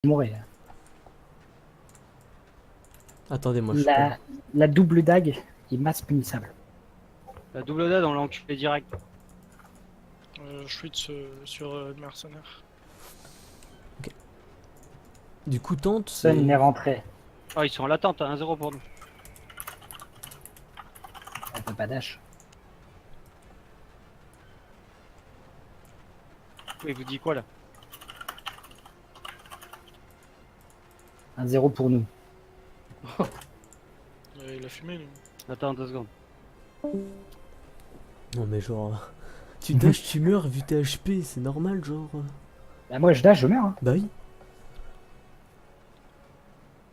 Mourir. Attendez, moi je suis pas... La double dague est masse punissable. La double dad, on l'a enculé direct. Je suis sur le mercenaire. Du coup, tente, Sun c'est... n'est rentré. Ah, ils sont en l'attente, 1-0 pour nous. Elle peut pas dash. Il vous dit quoi là? 1-0 pour nous. Il a fumé, lui. Attends 2 secondes. Non mais genre... Tu dash, tu meurs vu tes HP, c'est normal genre... Bah moi je dash, je meurs. Hein. Bah oui.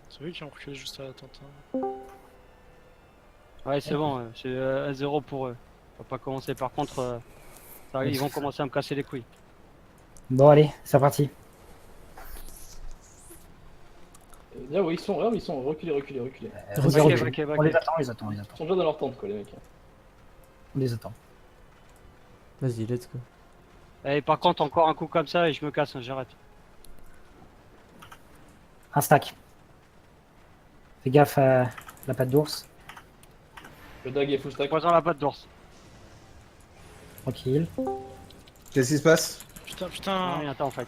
C'est eux qui ont reculé juste à la tente. Hein. Ouais, c'est bon, c'est 1-0 pour eux. On va pas commencer. Par contre, ils vont commencer à me casser les couilles. Bon allez, c'est parti. Là où ils sont, reculez. Vas-y, Ok, recule. ok, On les attend, on les attend. Ils sont déjà dans leur tente quoi les mecs. On les attend. Vas-y, let's go. Et par contre, encore un coup comme ça et je me casse, hein, j'arrête. Un stack. Fais gaffe à la patte d'ours. Le dag est full stack. Poison la patte d'ours. Tranquille. Qu'est-ce qui se passe? Putain, Ah, putain. oui, attends, en fait.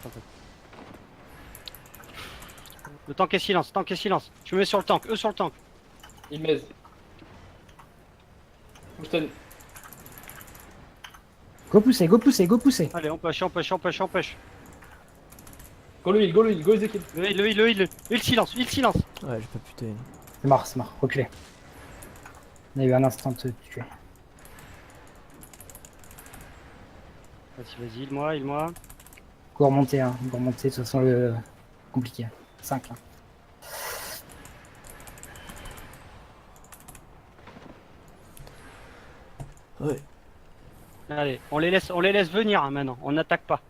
Le tank est silence, Je me mets sur le tank, eux sur le tank. Il mène. Houston, Go pousser, go pousser, go pousser. Allez, on push. go le heal, go Ezekiel. Le heal, silence. Ouais, j'ai pas putain. C'est mort, reculez. On a eu un instant de te tuer. Vas-y, heal-moi. Go remonter, hein. Go remonter, de toute façon le compliqué. 5 là. Ouais. Allez, on les laisse venir hein, maintenant, on n'attaque pas.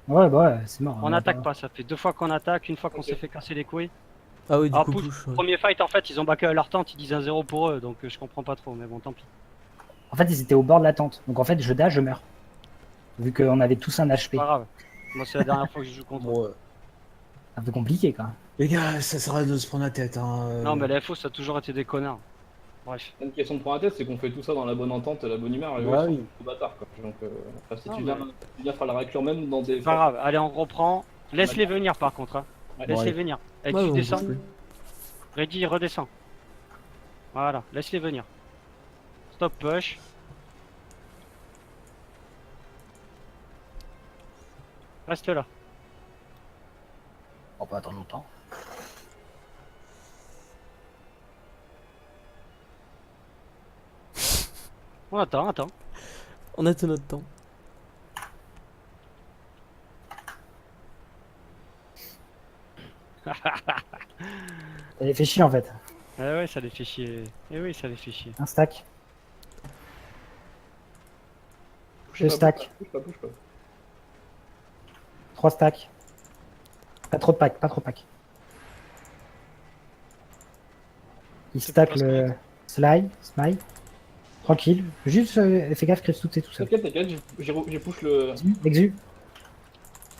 Ouais, bah ouais, c'est mort. On n'attaque pas, ça fait 2 fois qu'on attaque, une fois qu'on Ok. s'est fait casser les couilles. Ah oui, du Alors, coup, push, push, ouais. premier fight en fait, ils ont backé à leur tente, ils disent 1-0 pour eux, donc je comprends pas trop, mais bon, tant pis. En fait, ils étaient au bord de la tente. Donc en fait, je dash, je meurs. Vu qu'on avait tous un HP. Pas grave. Moi, c'est la dernière fois que je joue contre eux. Bon, C'est un peu compliqué quand même. les gars, ça sert à rien de se prendre la tête. Hein. Non, mais la FO, ça a toujours été des connards. Bref. Une question de prendre la tête, c'est qu'on fait tout ça dans la bonne entente et la bonne humeur. Et eux, Ouais, ils oui. sont des bâtards quoi. Donc, si Non, tu mais- viens faire la raclure même dans des. Pas grave, allez, on reprend. Laisse-les venir par contre. Hein. Ouais. Laisse-les Ouais. venir. Et Ouais, tu on descends. bouge plus. Reddy, redescends. Voilà, laisse-les venir. Stop push. Reste là. On va pas attendre longtemps. On attend. On attend notre temps. Ça les fait chier en fait. Eh ouais, ça les fait chier. Eh oui, ça les fait chier. Un stack. Pousse Deux stacks. Pousse pas. 3 stacks. Pas trop de packs, pas trop de packs. Il C'est stack pas le smile. Tranquille. Juste fais gaffe, Chris, tout est tout seul. T'inquiète, j'ai push le.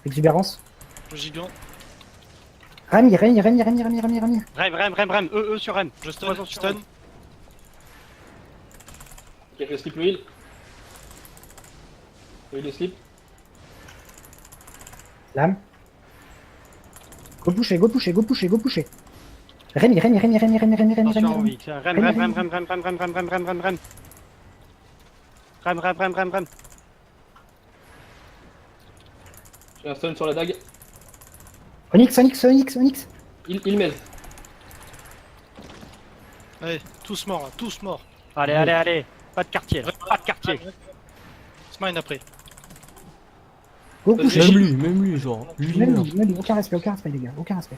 Exubérance. Le gigant. Rami. Rem. Eux sur Rem. Je stun, Poison je sur stun. Rem. Ok, je slip le heal. Le slip. Lame. Go pusher. Rémi. Attention, oui. Rem. Rem. J'ai un stun sur la dague. Onyx. Il mène. Allez, tous morts, là, tous morts. Allez. Pas de quartier là. Pas de quartier. Smile après. Go pusher. Même lui, genre. Lui, Même meurt. lui, aucun respect, les gars, aucun respect.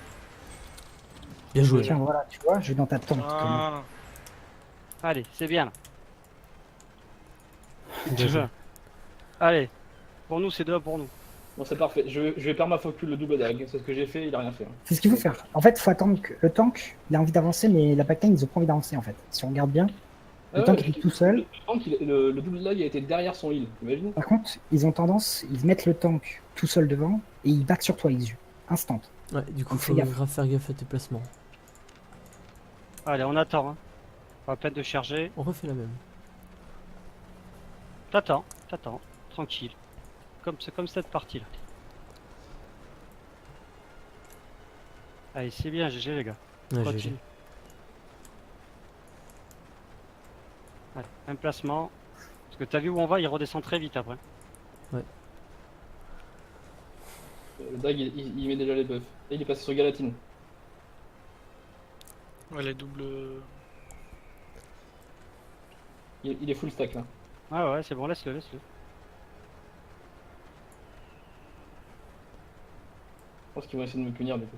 Bien joué. Tiens, voilà, tu vois, je vais dans ta tente. Ah, Allez, c'est bien là. Bien joué. Allez. Pour nous, c'est 2 pour nous. Bon, c'est parfait. Je vais permafocule le double dague. C'est ce que j'ai fait, il a rien fait. Hein. C'est ce qu'il faut faire. En fait, il faut attendre que le tank, il a envie d'avancer, mais la backline, ils ont pas envie d'avancer en fait. Si on regarde bien, le tank il est tout seul. Le double dague a été derrière son heal. Imagine. Par contre, ils ont tendance, ils mettent le tank tout seul devant et ils back sur toi, Exu. Instant. Ouais, du coup, Donc, faut fais gaffe. grave faire gaffe à tes placements. Allez, on attend. Hein. Pas la peine de charger. On refait la même. T'attends, tranquille. C'est comme cette partie là. Allez, c'est bien, GG les gars. Ouais, Continue. GG. Allez, un placement. Parce que t'as vu où on va, il redescend très vite après. Le dag il met déjà les buffs. Et il est passé sur Galatine. Ouais, les doubles. Il est full stack là. Ouais, ouais, c'est bon, laisse-le, laisse-le. Je pense qu'ils vont essayer de me punir du coup.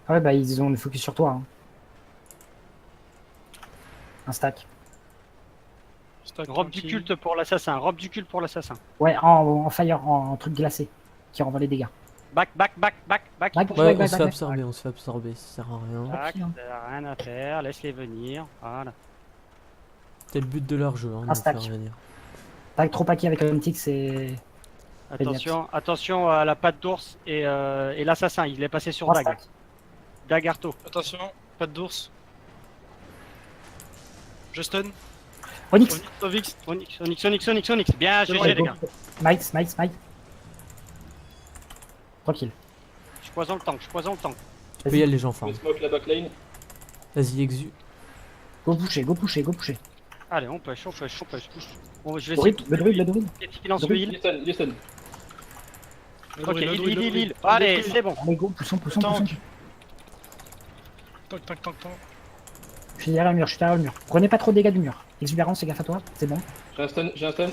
Ah ouais, bah ils ont le focus sur toi. Hein. Un stack. Stack Robe du tranquille. culte pour l'assassin, robe du culte pour l'assassin. Ouais, en fire, en truc glacé, qui renvoie les dégâts. Back. Back. Ouais, Ouais, on se fait ouais. absorber, ça sert à rien. Tac, hein. rien à faire, laisse-les venir. Voilà. C'est le but de leur jeu, hein, de nous stack. faire venir. Pas trop paquet avec Omtix et Attention à la patte d'ours et l'assassin, il est passé sur 3 Dag. stacks. Dagarto. Attention, pas d'ours. Je stun. Onyx. Ovix. Onyx. Bien, Ouais, GG les go. gars. Smite. Tranquille. Je poison le tank. Tu peux y aller, gens Je farm. smoke la backlane. Vas-y, exu. Go pusher. Allez, on push. Bon, je vais Le essayer druide, le druide. de lance le heal. Il est stun. Ok, heal. Allez, c'est bon. Allez, go, poussons. Tank. Je suis derrière le mur. Prenez pas trop de dégâts du mur. Exubérance, fais gaffe à toi, c'est bon. J'ai un stun.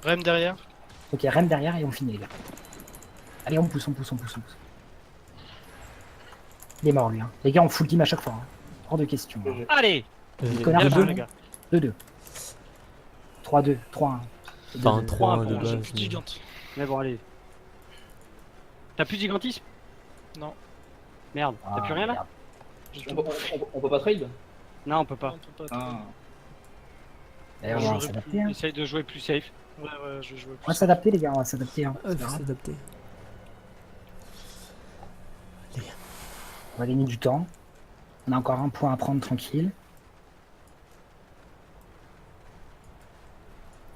Rem derrière. Ok, rem derrière et on finit les gars. Allez, on pousse. Il est mort lui. Hein. Les gars, on full team à chaque fois. Hein. Hors de question. Hein. Allez, Connard, bien deux, joué les gars. 2-2. 3-2. 3-1. Enfin, 3 de bon, J'ai base. plus de gigante. Mais bon, allez. T'as plus de gigantisme? Non. Merde, t'as plus rien là? J'ai On tout. peut pas trade. Non, on peut pas. On peut pas. Ah. Et on va s'adapter. Hein. Essaye de jouer plus safe. Ouais, je joue On va s'adapter les gars, on va s'adapter. Hein. Ouais, C'est pas faut grave. s'adapter. On va gagner du temps. On a encore un point à prendre tranquille.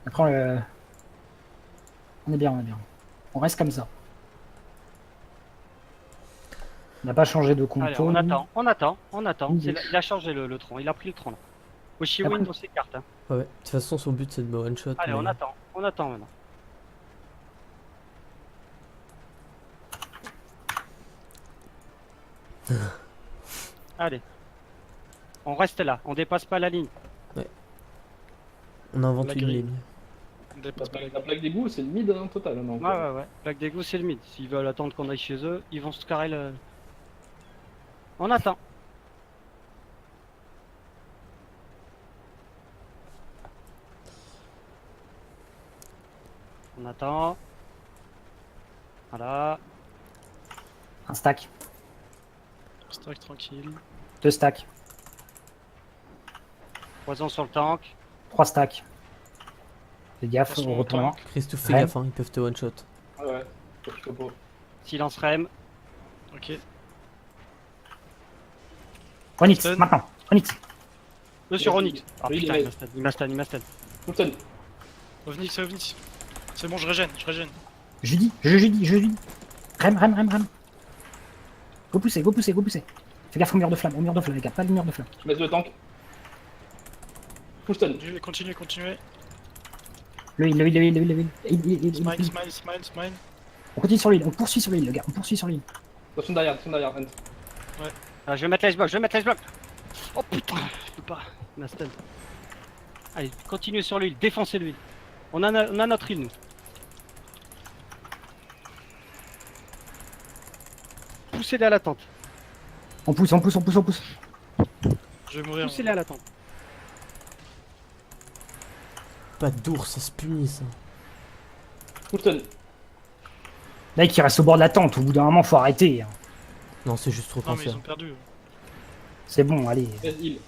Après, on est bien. On reste comme ça. On n'a pas changé de compo. Allez, on attend. Oui. Il a changé le tronc, il a pris le tronc là. Oshiwin dans ses cartes. Hein. Ouais, de toute façon, son but c'est de me one shot. Allez, mais- on attend maintenant. Allez. On reste là, on dépasse pas la ligne. On invente La une grille. ligne. On dépasse pas la La plaque d'égout, c'est le mid en total. Donc, Ouais. Black d'égout, c'est le mid. S'ils veulent attendre qu'on aille chez eux, ils vont se carrer le. On attend. On attend. Voilà. Un stack. Stack tranquille. 2 stacks. Poison sur le tank. 3 stacks. Fais gaffe Attention au au retournement. tank. Christophe, fais Ouais. gaffe, hein, ils peuvent te one shot. Ouais. Faut pas. Silence rem. Ok. Onyx, Stun. maintenant. Onyx. Deux sur Onyx. Ah Oui, putain, il il m'a stun. Full stun. Ovnix. C'est bon, je régène. Je dis. Rem. Go pousser. Fais gaffe au mur de flamme, les gars. Pas le mur de flamme. Je mets le tank. Full stun. Continuez. Le heal. Smile. On continue sur l'île. On poursuit sur l'île, les gars. Attention derrière, Ant. Ah, je vais mettre l'iceblock. Oh putain, je peux pas. Il m'a stun. Allez, continuez sur l'huile, défoncez l'huile. On a notre île, nous. Poussez-les à la tente. On pousse. Je vais mourir. Poussez-les à la tente. Pas d'ours, ça se punit ça. Full stun. Mec, il reste au bord de la tente. Au bout d'un moment, faut arrêter. Hein. Non, c'est juste trop Non, mais ils cancer. ont perdu. C'est bon, allez. Red heal.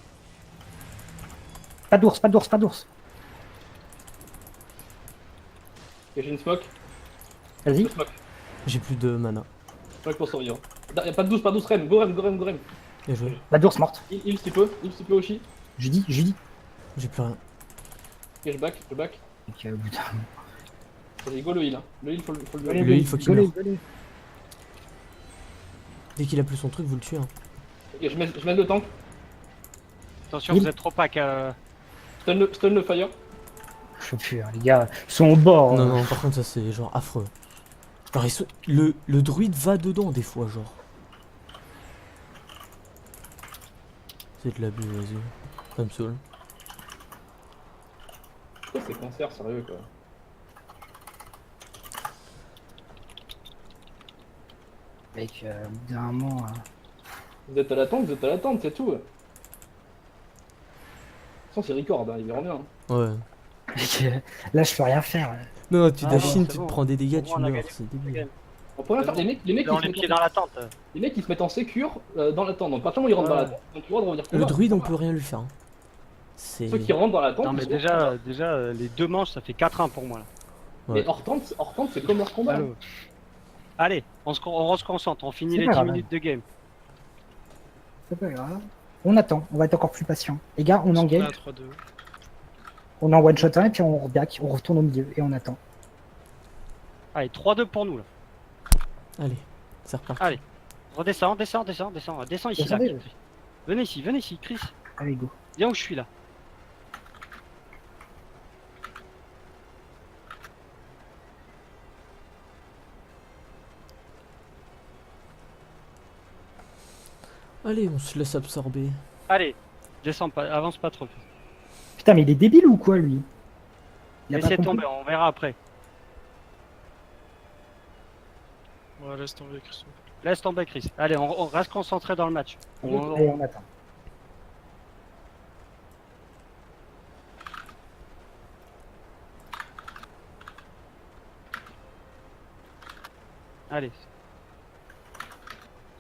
Pas d'ours. Ok, j'ai une smoke. Vas-y. Smoke. J'ai plus de mana. Ouais, pour survivre. Y'a pas de 12, pas de 12, Rem, go Rem, go Rem, go Rem. Bien joué. La d'ours morte. Il s'y peut aussi. Je dis. J'ai plus rien. Ok, je back. Ok, au bout d'un moment. Vas-y, go le heal. Hein. Le heal, faut le Allez, Le heal, faut qu'il allez, meure. allez. Dès qu'il a plus son truc, vous le tuez. Hein. Ok, je mets le tank. Attention, Il- vous êtes trop pack. Stun le fire. Je peux plus, hein, les gars. Ils sont au bord. Non, non, par contre, ça c'est genre affreux. Genre, le druide va dedans des fois, genre. C'est de l'abus, vas-y. Ça me saoule. Pourquoi c'est cancer, sérieux quoi. Mec, au bout d'un moment. Vous êtes à l'attente, c'est tout. De toute façon, c'est record, hein, il verra bien. Hein. Ouais. Mec, là, je peux rien faire. Non, non, tu Ah, dashines, bon, tu c'est te bon. prends des dégâts, Au tu moins, on a meurs, gagné. c'est débile. On peut rien faire, les mecs, Dans les pieds dans la tente. les mecs ils se mettent en sécure dans la tente. Donc, pas ils rentrent dans la tente. Donc, tu vois de revenir Le combat. druide, on peut rien lui faire. Hein. C'est. Ceux qui rentrent dans la tente. Non, mais ils sont- déjà, les deux manches, ça fait 4-1 pour moi là. Mais Ouais. hors tente, c'est comme leur combat. Allô. Allez, on se concentre, on finit C'est les pas 10 grave. minutes de game. C'est pas grave. On attend, on va être encore plus patient. Les gars, on Ils sont là, engage, 3-2. on en one shot un et puis on reback, on retourne au milieu et on attend. Allez, 3-2 pour nous là. Allez, c'est reparti. Allez. Redescends, descends ici là. Descendez. Chris. Venez ici, Chris. Allez, go. Viens où je suis là. Allez, on se laisse absorber. Allez, descends pas, avance pas trop. Putain, mais il est débile ou quoi, lui? Il a pas Laissez compris. tomber, on verra après. Ouais, laisse tomber, Christophe. Laisse tomber, Chris. Allez, on reste concentré dans le match. Allez, on attend. Allez.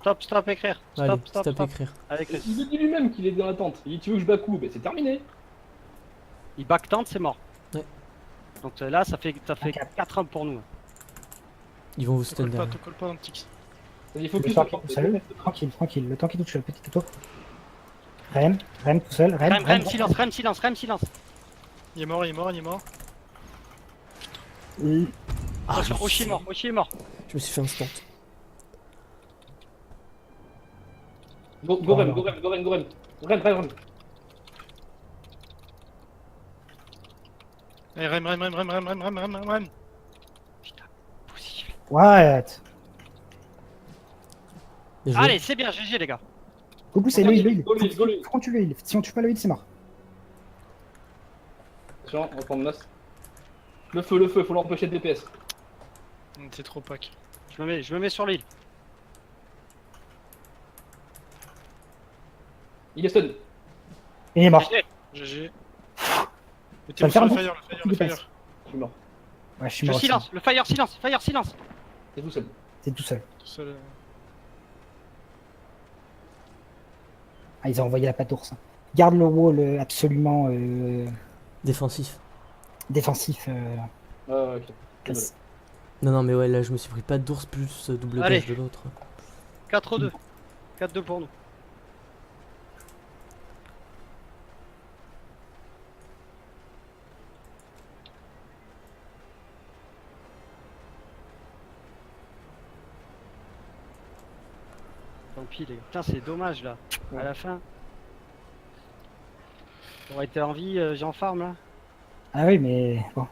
Stop, écrire. Allez, Stop. écrire. Avec Chris. Il dit lui-même qu'il est dans la tente. Il dit tu veux que je back où? Ben c'est terminé. Il back tente, c'est mort. Ouais. Donc là, ça fait Ok. 4-1 pour nous. Ils vont vous Te stun colle pas, derrière. te colle pas dans le tix. Il Le focus temps sur qui est tout seul. Tranquille. Le temps qui est tout seul, petit toto. Rem tout seul. Rem, silence. Il est mort. Ah, Attention, je me Oshi suis est mort, Oshi est mort. Je me suis fait instant. Go Rem. Rem. Allez, rem. What? Bien joué. Allez, c'est bien, GG les gars. Go pousser le heal. Go le heal. Faut qu'on tue le heal. Si on tue pas le heal, c'est mort. Attention, on va prendre masse. Le feu, faut l'empêcher de DPS. T'es trop pack. Je me mets sur l'île. Il est stun. Il est mort. GG. Ça Mettez-vous le sur fait le un fire, Il dépasse. Je suis mort. Ouais, je suis Je mort. aussi. silence, le fire silence. C'est tout seul. C'est tout seul. Tout seul. Ah, ils ont envoyé la patte d'ours. Garde le wall absolument Défensif. défensif. Ok. Chris. Non, mais ouais, là, je me suis pris pas d'ours plus double Allez. dash de l'autre. 4-2. 4-2 pour nous. Tant pis les gars. Putain, c'est dommage là. À la fin. J'aurais été en vie, j'en farm là. Ah oui, mais bon.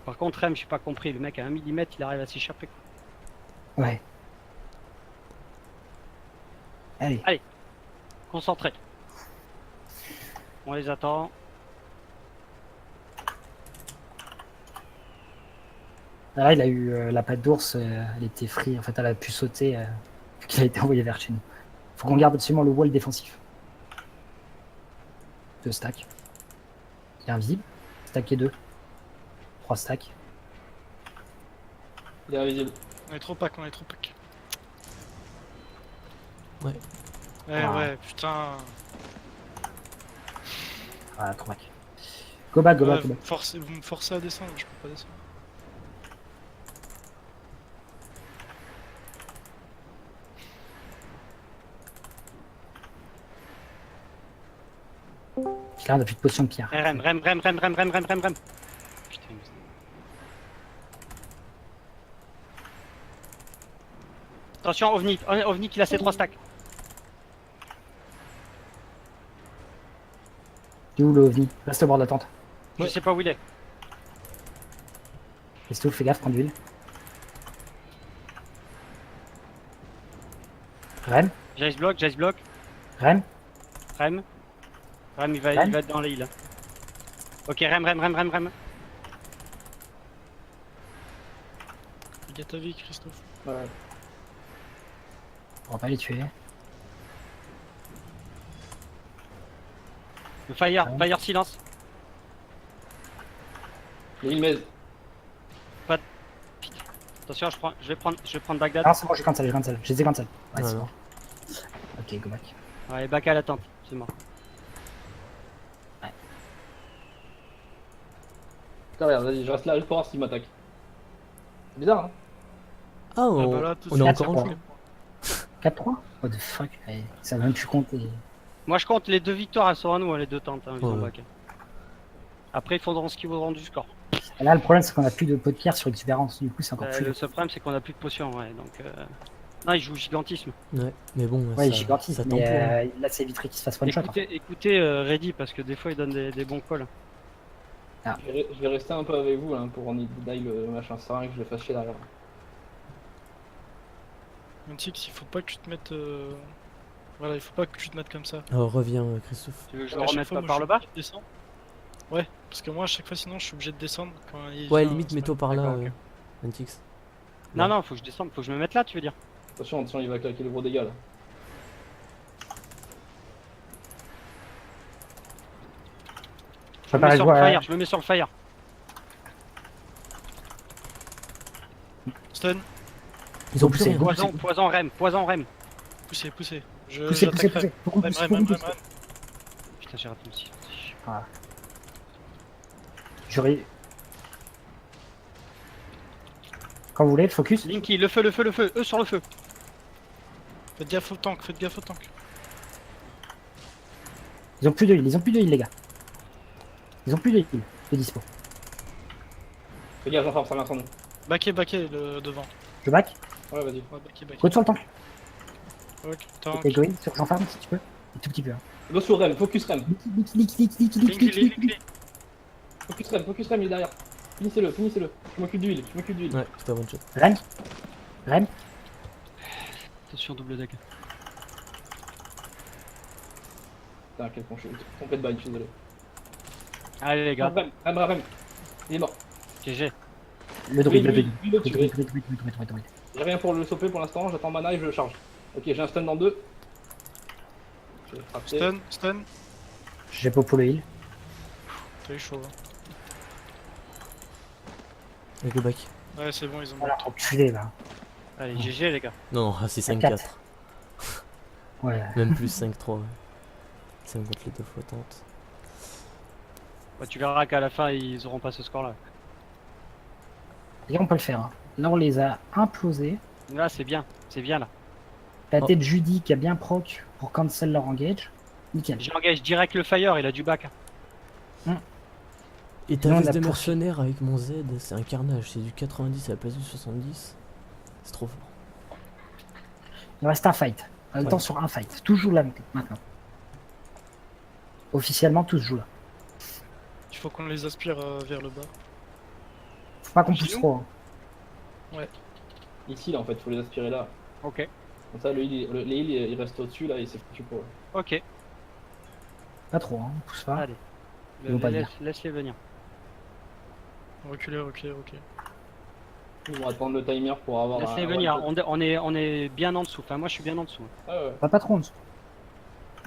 Par contre, Rem, j'ai pas compris. Le mec à 1 mm, il arrive à s'échapper. Quoi. Ouais. Allez. Concentré. On les attend. Là, il a eu la patte d'ours, elle était free. En fait, elle a pu sauter vu qu'il a été envoyé vers chez nous. Faut qu'on garde absolument le wall défensif. 2 stacks. Il est invisible. Stack et 2. 3 stacks. Il est invisible. On est trop pack. Ouais. Ah. Ouais, putain. Voilà, 3 back. Go back. Vous me forcez à descendre, je peux pas descendre. J'ai l'air de plus de potion de pierre. Rem. Putain, il me- Attention, OVNI qu'il a ses 3 stacks. Il est où le ovni? Reste au bord de la tente. Je sais pas où il est. Reste où, fais gaffe, prends de l'huile. Rem, Jace block. Rem, Rem, il va être dans l'île. Ok, Rem. Fais gaffe ta vie, Christophe. Ouais. on va pas les tuer. Le fire silence. Mais il met. Attention, je vais prendre Bagdad. Ah, c'est bon, j'ai cancel. Je les ai cancel. Ouais, Ah, c'est non. bon. Ok, go back. Ouais, back à la tente, c'est mort. Putain, regarde, vas-y, je reste là juste pour voir s'il m'attaque. C'est bizarre, hein. Ah, on, bah là, tout on ça, est ça encore en prend. jeu. 4-3. What the fuck. Eh, ça va même plus compter. Moi, je compte les 2 victoires, elles sont à nous, hein, les 2 tentes. Ils ont Ouais. back. Après, ils faudront ce qu'ils voudront du score. Là, le problème, c'est qu'on a plus de pot de pierre sur exubérance. Du coup, c'est encore plus. Le seul problème, c'est qu'on a plus de potions, ouais. Donc, non, il joue gigantisme. Ouais, mais bon, Ouais, ça, gigantiste. ça Mais temporaire. là, c'est éviterait qu'il se fasse one shot. Écoutez Reddy, parce que des fois, il donne des bons calls. Je vais rester un peu avec vous hein, pour en die le machin. Ça sert à rien que je le fasse chier derrière. Mentix, il faut pas que tu te mettes. Voilà, il faut pas que tu te mettes comme ça. Alors, reviens, Christophe. Tu veux que je À le chaque remette fois, pas moi, par je le suis bas obligé de descendre. Ouais, parce que moi, à chaque fois, sinon, je suis obligé de descendre quand il Ouais, vient, limite, c'est mets-toi par là, D'accord, ok. Antix. Non, faut que je descende, faut que je me mette là, tu veux dire. Attention, il va claquer les gros dégâts là. Je me mets sur le fire, je me mets sur le fire. Stun, Ils ont poussé. rien. Poison rem. poussez. Poussez. J'attaquerai. Faut qu'on pousse. Faut qu'on pousse. Putain, j'ai raté aussi. J'aurais. Quand vous voulez, focus. Linky, le feu, eux sur le feu. Faites gaffe au tank. Ils ont plus de heal, les gars. Ils ont plus de heal de dispo. Fais gaffe, Jean-Farm, ça vient sans nous. Backé, le devant. Je back. Ouais, vas-y. Ouais, backé. Go sur le tank. Ok, tank. Et Goin sur Jean-Farm si tu peux. Un tout petit peu. Hein. Go sur Rem, focus Rem. Linky. Focus Rem, il est derrière. Finissez-le. Je m'occupe d'huile. Ouais, c'était un one shot. Rem. Attention, double deck. Putain, quel con, je suis trompé de bail, je suis désolé. Allez, les gars. Rem. Il est mort. GG. Le druide. Lui, le tue. Druide. J'ai rien pour le choper pour l'instant, j'attends mana et je le charge. Ok, j'ai un stun dans 2. Je vais frapper. Stun. J'ai popo le heal. T'as eu chaud. Hein. Et go back. Ouais, c'est bon, ils ont. Voilà, enculé là. Allez, GG, les gars. Non, c'est 5-4. 4. Ouais. Même plus 5-3. Ouais. 5 contre les 2 fois tente. Ouais, tu verras qu'à la fin, ils auront pas ce score-là. Et on peut le faire. Hein. Là, on les a implosés. Là, c'est bien là. La Oh. tête Judy qui a bien proc pour cancel leur engage. Nickel. J'engage direct le fire, il a du back. Et ta Sinon, veste on a de poursuivi. mercenaire avec mon Z, c'est un carnage. C'est du 90 à la place du 70. C'est trop fort. Il reste un fight. On a le temps sur un fight. Tout joue là maintenant. Officiellement, tout se joue là. Il faut qu'on les aspire vers le bas. Faut pas qu'on Chez pousse nous trop. Hein. Ici, là, en fait, faut les aspirer là. Ok. Comme ça, les heals, il reste au-dessus, là, et c'est foutu pour eux. Ok. Pas trop, hein. On pousse pas. Allez. Ils vont pas venir. Laisse-les venir. Reculer. Ils vont attendre le timer pour avoir Laisse-les venir. On est bien en dessous. Enfin, moi, je suis bien en dessous. Ouais. Pas trop en dessous.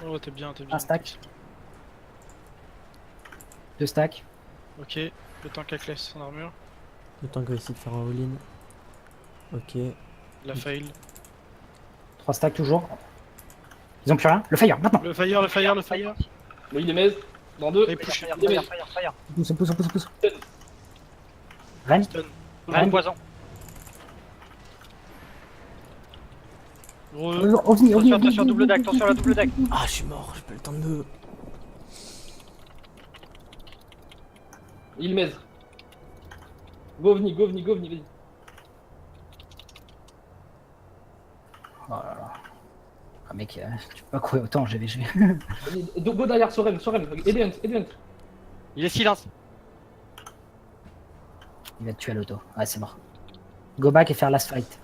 Oh, t'es bien. Un stack. 2 stacks. Ok, le tank a classe son armure. Le temps qu'on va essayer de faire un all-in. Ok. La fail. 3 stacks toujours. Ils ont plus rien. Le fire, maintenant. Le fire. Le heal est mez, dans 2. Et push. Fire. Pousse. Ren. Stun. Rem, poison. Gros. OVNI. Attention, double deck. Attention à la double deck. Ah, je suis mort, j'ai pas le temps de. Il mèze. Go Ovni, go Ovni, go Ovni, vas-y. Oh là là. Ah mec, tu peux pas courir autant en GVG. Vas-y, go derrière Sorem, aidez Hunt. Il est silence. Il va te tuer à l'auto. Ouais, c'est mort. Go back et faire last fight.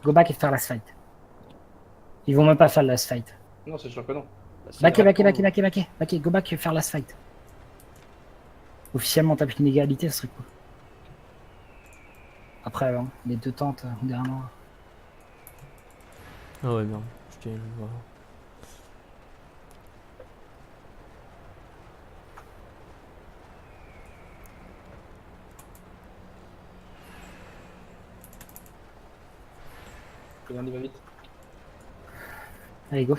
Go back et faire last fight. Ils vont même pas faire le last fight. Non, c'est sûr que non. Backé, go back et faire last fight. Officiellement, t'as plus une égalité, ce serait cool. Après, les deux tentes, derrière moi. Ah ouais, merde. Je tiens, voilà. On y va vite. Allez, go.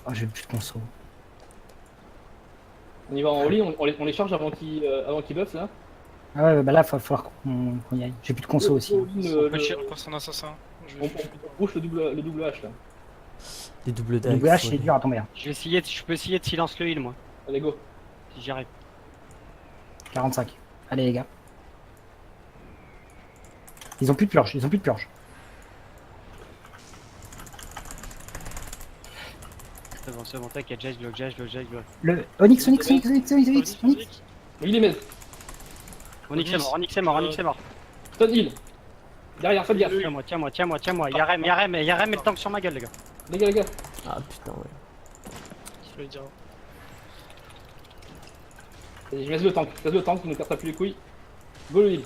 Oh, j'ai plus de conso. On y va en all-in, on les charge avant qu'ils buffent là. Ah ouais, bah là, il va falloir qu'on y aille. J'ai plus de conso aussi. Encore son assassin. Je On vais- bouge le double H là. Les doubles Le dagues. double H, faut c'est les- dur à tomber. Hein. Je peux essayer de silence le heal, moi, Allez, go. si j'y arrive. 45. Allez, les gars. Ils ont plus de purge, C'est bon, t'inquiète, je bloque. Le Onyx. Mais il est mèze. Onyx est mort. Stun heal. Derrière, faites gaffe. Tiens-moi. Y'a Rem et le tank sur ma gueule, les gars. Les gars. Ah putain, ouais. je vais dire. Vas-y, je laisse le tank, il ne perd pas plus les couilles. Go le heal.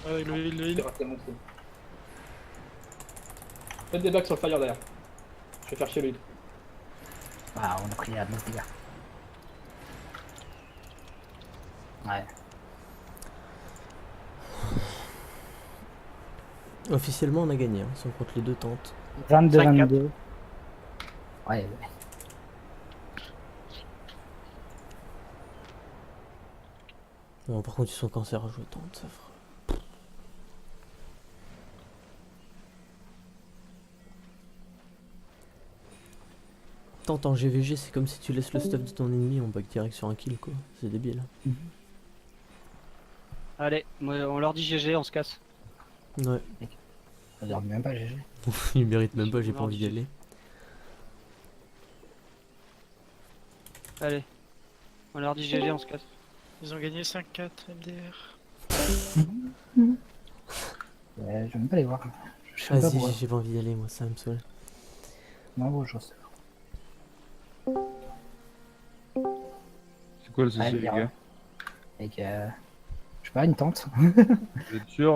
Ouais, le heal. Faites des bags sur le fire derrière. Je vais faire chier le heal. Ah, on a pris la messe, les gars. Ouais. Officiellement, on a gagné, hein, si on compte les deux tentes. 22-22. Ouais. Bon, par contre, ils sont cancérogènes, tentes, ça fera. Tente en GVG, c'est comme si tu laisses le stuff de ton ennemi, on back direct sur un kill, quoi. C'est débile. Allez, on leur dit GG, on se casse. Ouais. Ça leur dit même pas, GG. Il mérite même pas, j'ai pas envie d'y aller. Allez, on leur dit GG, on se casse. Ils ont gagné 5-4 MDR. Ouais, je vais même pas les voir. Je sais pas Vas-y, pourquoi. j'ai pas envie d'y aller, moi, ça me saoule. Non, bon, je sais. C'est quoi le souci, Ouais, les bien. gars? Avec, je sais pas, une tente. Vous êtes sûr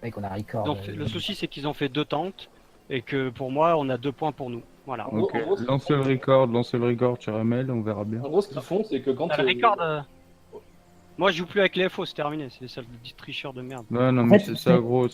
Mec, on a record. Donc, le souci, c'est qu'ils ont fait 2 tentes et que pour moi, on a 2 points pour nous. Voilà. Ok, En gros, lancez le record, Tiramel, on verra bien. En gros, ce qu'ils font, c'est que quand. T'as le record. Moi, je joue plus avec les FO, c'est terminé. C'est les seuls petits tricheurs de merde. Ouais, non, En mais fait, c'est ça, gros.